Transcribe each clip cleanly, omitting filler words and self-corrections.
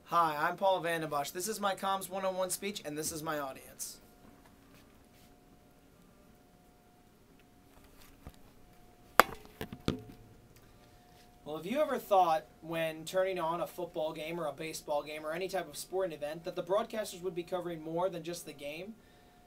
Hi, I'm Paul Vandenbosch. This is my COMS 101 speech, and this is my audience. Well, have you ever thought when turning on a football game or a baseball game or any type of sporting event that the broadcasters would be covering more than just the game?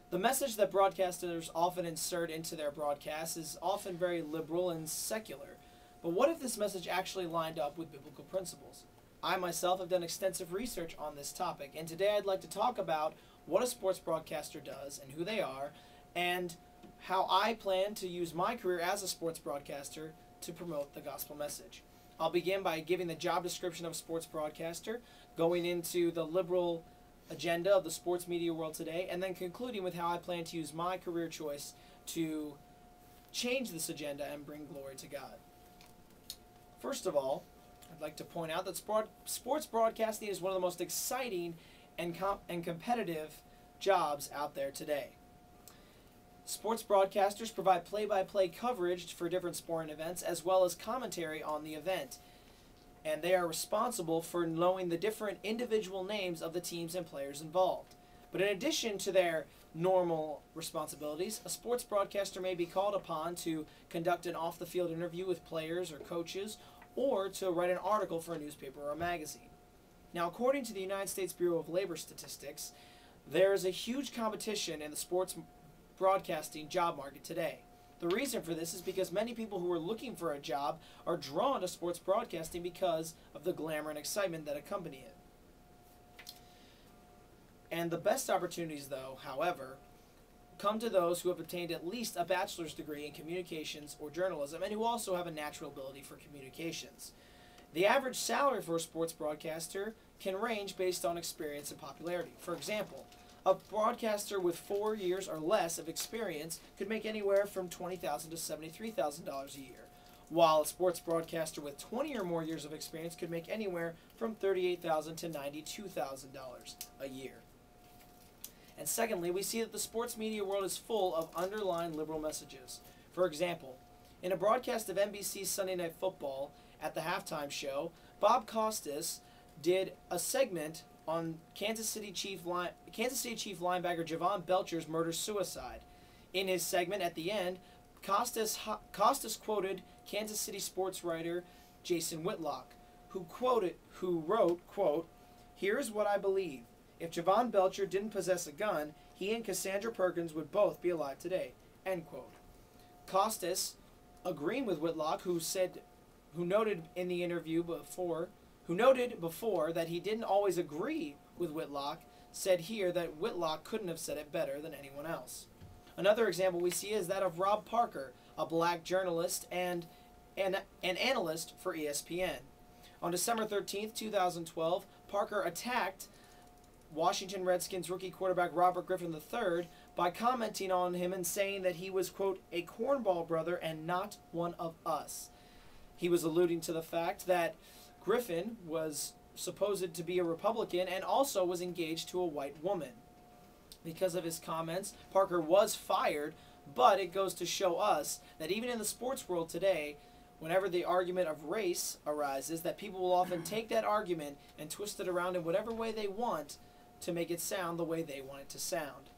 The message that broadcasters often insert into their broadcasts is often very liberal and secular. But what if this message actually lined up with biblical principles? I myself have done extensive research on this topic, and today I'd like to talk about what a sports broadcaster does and who they are, and how I plan to use my career as a sports broadcaster to promote the gospel message. I'll begin by giving the job description of a sports broadcaster, going into the liberal agenda of the sports media world today, and then concluding with how I plan to use my career choice to change this agenda and bring glory to God. First of all, I'd like to point out that sports broadcasting is one of the most exciting and competitive jobs out there today. Sports broadcasters provide play-by-play coverage for different sporting events as well as commentary on the event. And they are responsible for knowing the different individual names of the teams and players involved. But in addition to their normal responsibilities, a sports broadcaster may be called upon to conduct an off-the-field interview with players or coaches, or to write an article for a newspaper or a magazine. Now, according to the United States Bureau of Labor Statistics, there is a huge competition in the sports broadcasting job market today. The reason for this is because many people who are looking for a job are drawn to sports broadcasting because of the glamour and excitement that accompany it. And the best opportunities, though, however, come to those who have obtained at least a bachelor's degree in communications or journalism and who also have a natural ability for communications. The average salary for a sports broadcaster can range based on experience and popularity. For example, a broadcaster with 4 years or less of experience could make anywhere from $20,000 to $73,000 a year, while a sports broadcaster with 20 or more years of experience could make anywhere from $38,000 to $92,000 a year. And secondly, we see that the sports media world is full of underlying liberal messages. For example, in a broadcast of NBC's Sunday Night Football at the halftime show, Bob Costas did a segment on Kansas City Chief linebacker Javon Belcher's murder-suicide. In his segment at the end, Costas quoted Kansas City sports writer Jason Whitlock, who wrote, quote, "Here's what I believe. If Javon Belcher didn't possess a gun, he and Cassandra Perkins would both be alive today." End quote. Costas, agreeing with Whitlock, who noted before that he didn't always agree with Whitlock, said here that Whitlock couldn't have said it better than anyone else. Another example we see is that of Rob Parker, a black journalist and an analyst for ESPN. On December 13th, 2012, Parker attacked Washington Redskins rookie quarterback Robert Griffin III by commenting on him and saying that he was, quote, "a cornball brother and not one of us." He was alluding to the fact that Griffin was supposed to be a Republican and also was engaged to a white woman. Because of his comments, Parker was fired, but it goes to show us that even in the sports world today, whenever the argument of race arises, that people will often take that argument and twist it around in whatever way they want to make it sound the way they want it to sound.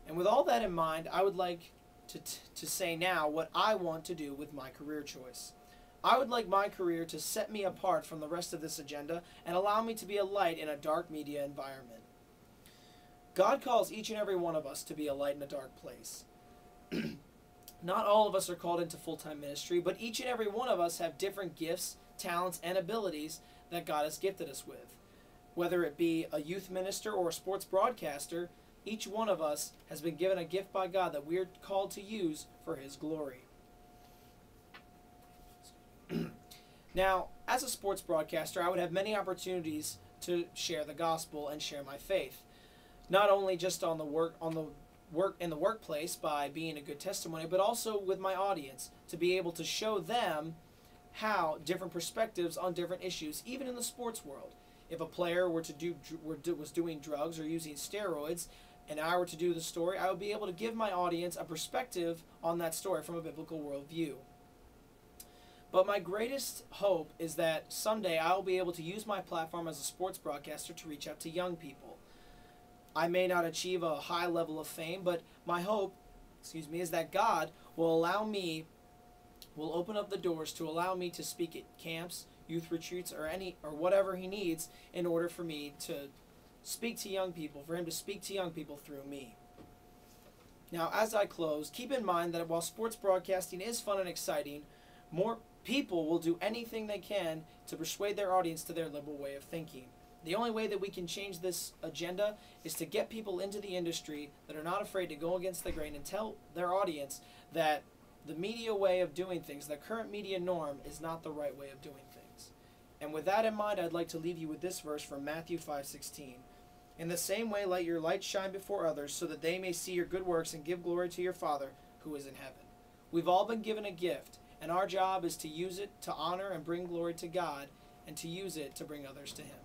And with all that in mind, I would like to say now what I want to do with my career choice. I would like my career to set me apart from the rest of this agenda and allow me to be a light in a dark media environment. God calls each and every one of us to be a light in a dark place. Not all of us are called into full-time ministry, but each and every one of us have different gifts, talents, and abilities that God has gifted us with. Whether it be a youth minister or a sports broadcaster, each one of us has been given a gift by God that we're called to use for His glory. Now, as a sports broadcaster, I would have many opportunities to share the gospel and share my faith. Not only just in the workplace by being a good testimony, but also with my audience to be able to show them how different perspectives on different issues, even in the sports world. If a player was doing drugs or using steroids, and I were to do the story, I would be able to give my audience a perspective on that story from a biblical worldview. But my greatest hope is that someday I will be able to use my platform as a sports broadcaster to reach out to young people. I may not achieve a high level of fame, but my hope, is that God will open up the doors to allow me to speak at camps, youth retreats, or whatever he needs in order for me to speak to young people, for him to speak to young people through me. Now, as I close, keep in mind that while sports broadcasting is fun and exciting, more people will do anything they can to persuade their audience to their liberal way of thinking. The only way that we can change this agenda is to get people into the industry that are not afraid to go against the grain and tell their audience that the media way of doing things, the current media norm, is not the right way of doing things. And with that in mind, I'd like to leave you with this verse from Matthew 5:16. In the same way, let your light shine before others, so that they may see your good works and give glory to your Father who is in heaven. We've all been given a gift, and our job is to use it to honor and bring glory to God, and to use it to bring others to him.